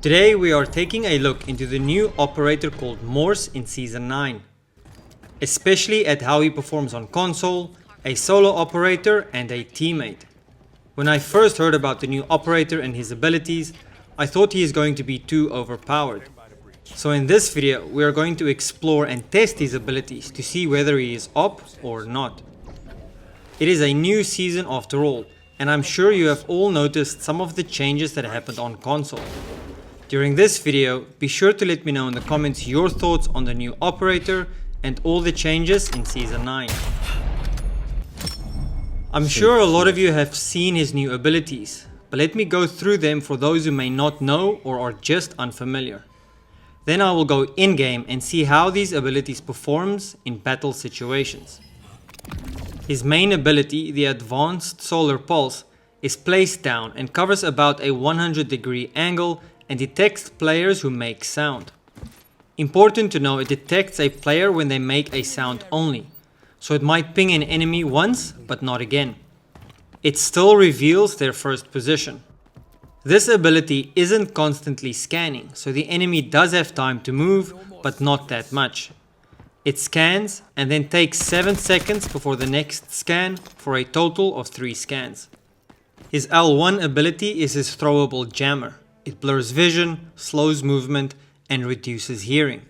Today we are taking a look into the new operator called Morse in Season 9. Especially at how he performs on console, a solo operator and a teammate. When I first heard about the new operator and his abilities, I thought he is going to be too overpowered. So in this video we are going to explore and test his abilities to see whether he is OP or not. It is a new season after all, and I'm sure you have all noticed some of the changes that happened on console. During this video, be sure to let me know in the comments your thoughts on the new operator and all the changes in Season 9. I'm sure a lot of you have seen his new abilities, but let me go through them for those who may not know or are just unfamiliar. Then I will go in-game and see how these abilities performs in battle situations. His main ability, the advanced Sonar Pulse, is placed down and covers about a 100-degree angle and detects players who make sound. Important to know, it detects a player when they make a sound only, so it might ping an enemy once but not again. It still reveals their first position. This ability isn't constantly scanning, so the enemy does have time to move, but not that much. It scans and then takes 7 seconds before the next scan for a total of 3 scans. His L1 ability is his Throwable Jammer. It blurs vision, slows movement and reduces hearing.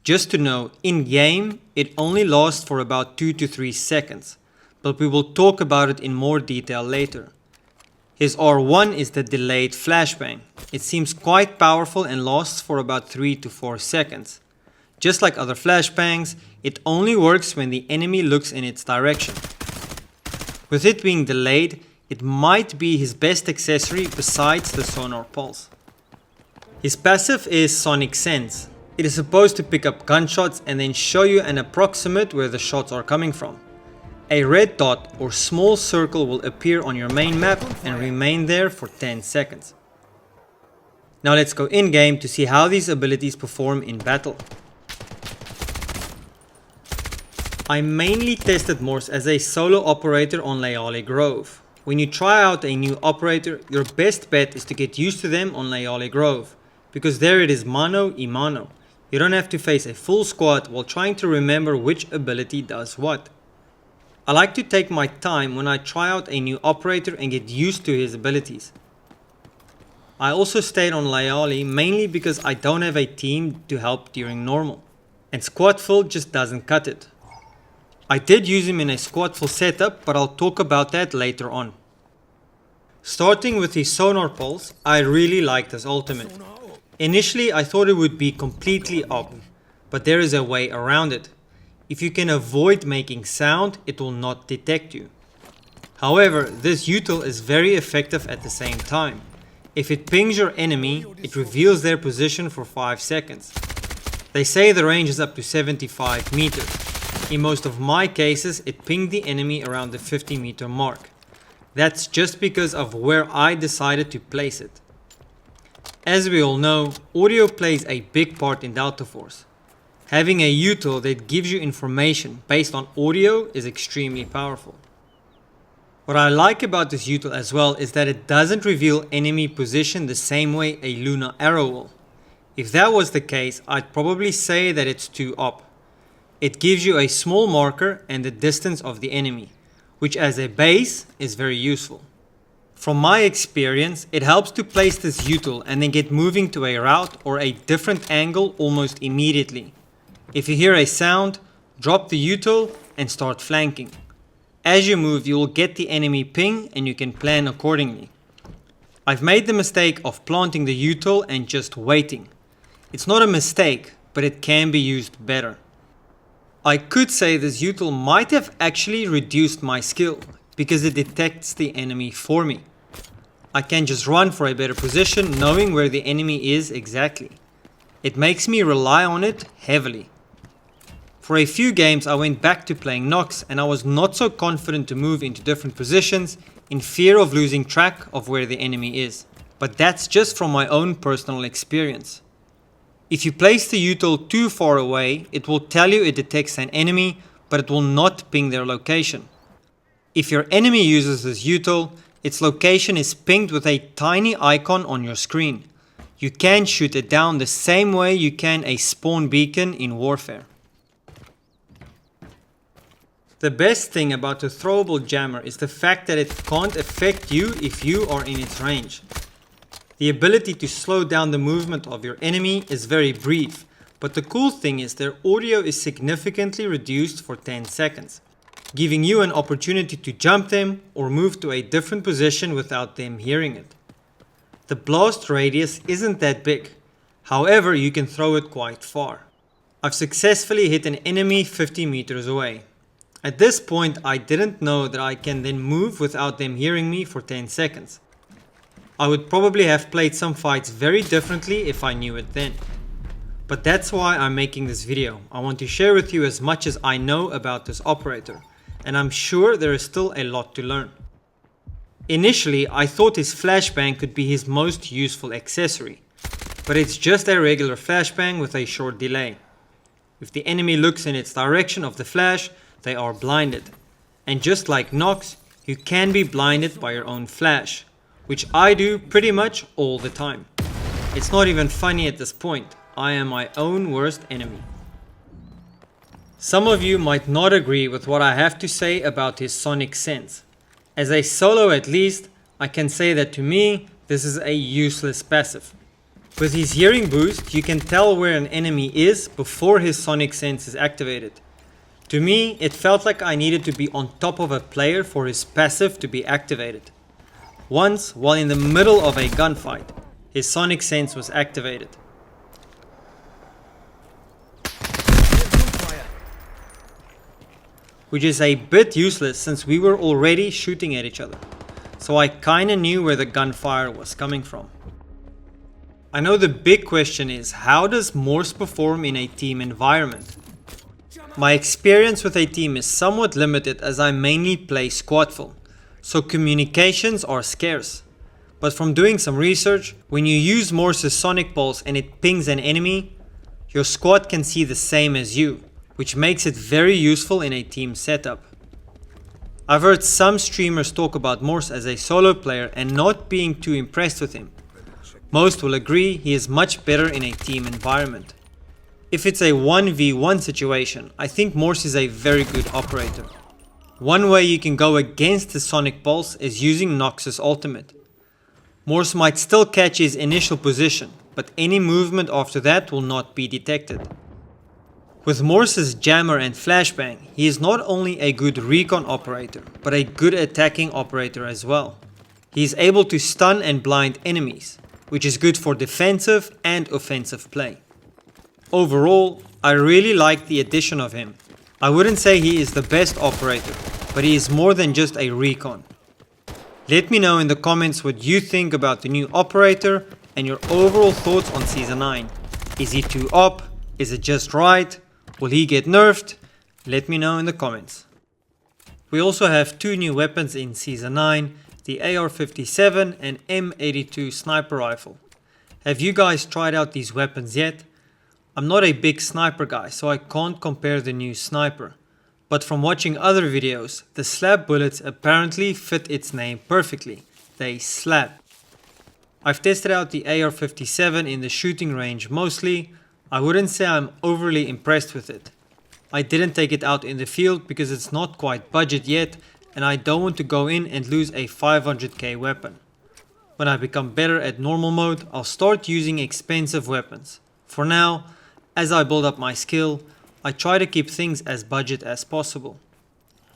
Just to know, in game it only lasts for about 2 to 3 seconds, but we will talk about it in more detail later. His R1 is the delayed Flashbang. It seems quite powerful and lasts for about 3 to 4 seconds. Just like other flashbangs, it only works when the enemy looks in its direction. With it being delayed, it might be his best accessory besides the Sonar Pulse. His passive is Sonic Sense. It is supposed to pick up gunshots and then show you an approximate where the shots are coming from. A red dot or small circle will appear on your main map and remain there for 10 seconds. Now let's go in-game to see how these abilities perform in battle. I mainly tested Morse as a solo operator on Leale Grove. When you try out a new operator, your best bet is to get used to them on Leale Grove, because there it is mano a mano. You don't have to face a full squad while trying to remember which ability does what. I like to take my time when I try out a new operator and get used to his abilities. I also stayed on Leale mainly because I don't have a team to help during normal, and squad full just doesn't cut it. I did use him in a squad full setup, but I'll talk about that later on. Starting with his Sonar Pulse, I really liked his ultimate. Initially I thought it would be completely up, but there is a way around it. If you can avoid making sound, it will not detect you. However, this util is very effective at the same time. If it pings your enemy, it reveals their position for 5 seconds. They say the range is up to 75 meters. In most of my cases, it pinged the enemy around the 50-meter mark. That's just because of where I decided to place it. As we all know, audio plays a big part in deltaforce. Having a util that gives you information based on audio is extremely powerful. What I like about this util as well is that it doesn't reveal enemy position the same way a Luna arrow will. If that was the case, I'd probably say that it's too op. It gives you a small marker and the distance of the enemy, which as a base is very useful. From my experience, it helps to place this util and then get moving to a route or a different angle almost immediately. If you hear a sound, drop the util and start flanking. As you move, you will get the enemy ping and you can plan accordingly. I've made the mistake of planting the util and just waiting. It's not a mistake, but it can be used better. I could say this util might have actually reduced my skill, because it detects the enemy for me. I can just run for a better position knowing where the enemy is exactly. It makes me rely on it heavily. For a few games I went back to playing Nox and I was not so confident to move into different positions in fear of losing track of where the enemy is. But that's just from my own personal experience. If you place the util too far away, it will tell you it detects an enemy, but it will not ping their location. If your enemy uses this util, its location is pinged with a tiny icon on your screen. You can shoot it down the same way you can a spawn beacon in Warfare. The best thing about the Throwable Jammer is the fact that it can't affect you if you are in its range. The ability to slow down the movement of your enemy is very brief, but the cool thing is their audio is significantly reduced for 10 seconds, giving you an opportunity to jump them or move to a different position without them hearing it. The blast radius isn't that big, however you can throw it quite far. I've successfully hit an enemy 50 meters away. At this point I didn't know that I can then move without them hearing me for 10 seconds. I would probably have played some fights very differently if I knew it then. But that's why I'm making this video. I want to share with you as much as I know about this operator, and I'm sure there is still a lot to learn. Initially, I thought his flashbang could be his most useful accessory, but it's just a regular flashbang with a short delay. If the enemy looks in its direction of the flash, they are blinded. And just like Nox, you can be blinded by your own flash, which I do pretty much all the time. It's not even funny at this point. I am my own worst enemy. Some of you might not agree with what I have to say about his sonic sense. As a solo at least, I can say that to me, this is a useless passive. With his hearing boost, you can tell where an enemy is before his sonic sense is activated. To me, it felt like I needed to be on top of a player for his passive to be activated. Once, while in the middle of a gunfight, his sonic sense was activated. Which is a bit useless since we were already shooting at each other, so I kinda knew where the gunfire was coming from. I know the big question is, how does Morse perform in a team environment? My experience with a team is somewhat limited as I mainly play squadful, so communications are scarce. But from doing some research, when you use Morse's Sonic Pulse and it pings an enemy, your squad can see the same as you, which makes it very useful in a team setup. I've heard some streamers talk about Morse as a solo player and not being too impressed with him. Most will agree he is much better in a team environment. If it's a 1v1 situation, I think Morse is a very good operator. One way you can go against the Sonic Pulse is using Nox's ultimate. Morse might still catch his initial position, but any movement after that will not be detected. With Morse's jammer and flashbang, he is not only a good recon operator, but a good attacking operator as well. He is able to stun and blind enemies, which is good for defensive and offensive play. Overall, I really like the addition of him. I wouldn't say he is the best operator, but he is more than just a recon. Let me know in the comments what you think about the new operator and your overall thoughts on Season 9. Is he too OP? Is it just right? Will he get nerfed? Let me know in the comments. We also have two new weapons in Season 9, the AR-57 and M82 sniper rifle. Have you guys tried out these weapons yet? I'm not a big sniper guy, so I can't compare the new sniper. But from watching other videos, the slab bullets apparently fit its name perfectly. They slap. I've tested out the AR-57 in the shooting range mostly. I wouldn't say I'm overly impressed with it. I didn't take it out in the field because it's not quite budget yet and I don't want to go in and lose a 500k weapon. When I become better at normal mode, I'll start using expensive weapons. For now, as I build up my skill, I try to keep things as budget as possible.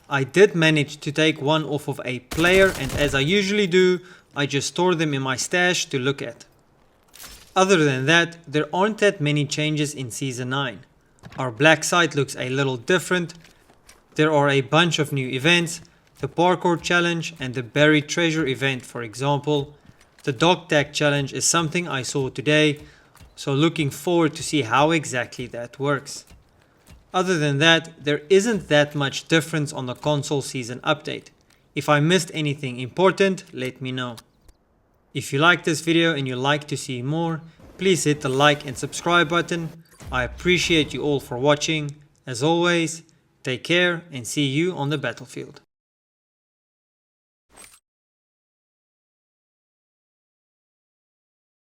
I did manage to take one off of a player and as I usually do, I just store them in my stash to look at. Other than that, there aren't that many changes in Season 9. Our black site looks a little different. There are a bunch of new events, the parkour challenge and the buried treasure event for example. The dog tag challenge is something I saw today, so looking forward to see how exactly that works. Other than that, there isn't that much difference on the console season update. If I missed anything important, let me know. If you like this video and you'd like to see more, please hit the like and subscribe button. I appreciate you all for watching. As always, take care and see you on the battlefield.